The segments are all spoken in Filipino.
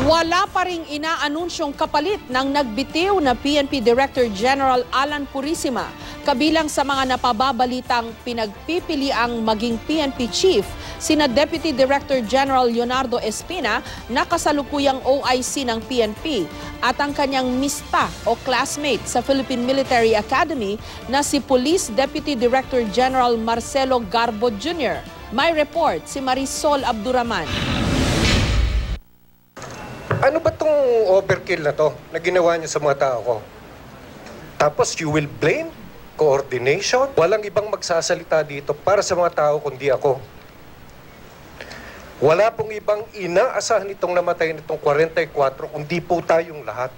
Wala pa ring inaanunsyong kapalit ng nagbitiw na PNP Director General Alan Purisima, kabilang sa mga napababalitang pinagpipiliang maging PNP Chief, sina Deputy Director General Leonardo Espina na kasalukuyang OIC ng PNP at ang kanyang mista o classmate sa Philippine Military Academy na si Police Deputy Director General Marcelo Garbo Jr. May report si Marisol Abduraman. Ano ba tong overkill na to na ginawa niyo sa mga tao ko? Tapos you will blame coordination? Walang ibang magsasalita dito para sa mga tao kundi ako. Wala pong ibang inaasahan itong namatay nitong 44 kundi po tayong lahat.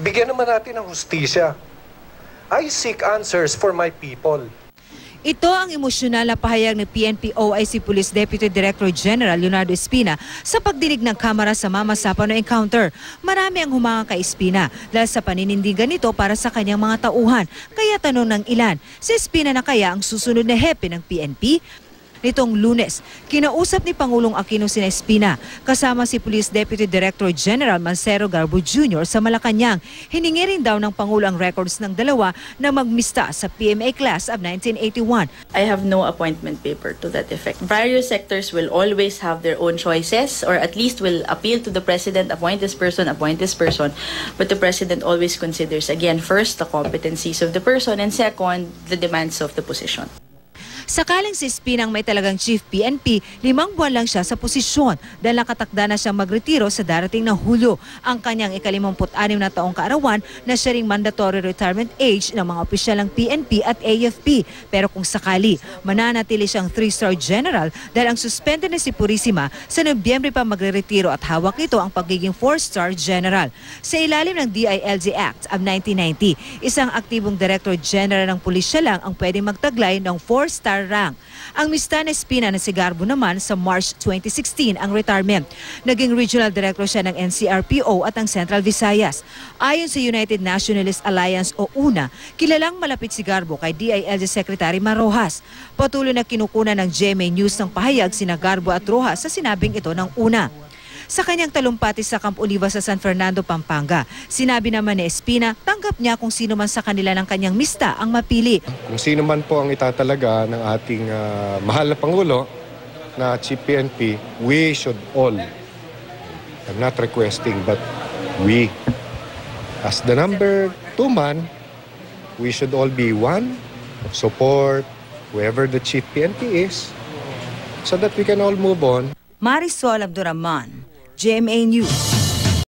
Bigyan naman natin ng hustisya. I seek answers for my people. Ito ang emosyonal na pahayag ni PNP OIC Police Deputy Director General Leonardo Espina sa pagdinig ng kamera sa mamasapan na encounter. Marami ang humanga kay Espina dahil sa paninindigan nito para sa kanyang mga tauhan. Kaya tanong ng ilan, si Espina na kaya ang susunod na hepe ng PNP? Nitong Lunes, kinausap ni Pangulong Aquino sina Espina kasama si Police Deputy Director General Marcelo Garbo Jr. sa Malacanang. Hiningi rin daw ng Pangulo ang records ng dalawa na magmista sa PMA class of 1981. I have no appointment paper to that effect. Various sectors will always have their own choices, or at least will appeal to the President, appoint this person. But the President always considers, again, first, the competencies of the person, and second, the demands of the position. Sakaling si Espina ang may talagang Chief PNP, 5 buwan lang siya sa posisyon dahil nakatakda na siyang magretiro sa darating na Hulyo. Ang kanyang ika-56 na taong kaarawan na siya ring mandatory retirement age ng mga opisyal ng PNP at AFP. Pero kung sakali, mananatili siyang 3-star general dahil ang suspended na si Purisima sa Nobyembre pa magre-retiro at hawak nito ang pagiging 4-star general. Sa ilalim ng DILG Act of 1990, isang aktibong Director General ng pulisya lang ang pwedeng magtaglay ng 4-star rank. Ang mista na Espina na si Garbo naman sa March 2016 ang retirement. Naging regional director siya ng NCRPO at ang Central Visayas. Ayon sa United Nationalist Alliance o UNA, kilalang malapit si Garbo kay DILG Secretary Marojas. Patuloy na kinukunan ng GMA News ng pahayag sina Garbo at Rojas sa sinabing ito ng UNA. Sa kanyang talumpati sa Camp Oliva sa San Fernando, Pampanga, sinabi naman ni Espina, tanggap niya kung sino man sa kanila ng kanyang mista ang mapili. Kung sino man po ang itatalaga ng ating mahal na Pangulo na Chief PNP, we should all, I'm not requesting, but we, as the number 2 man, we should all be one, support whoever the Chief PNP is, so that we can all move on. Marisol Abduraman, GMA News.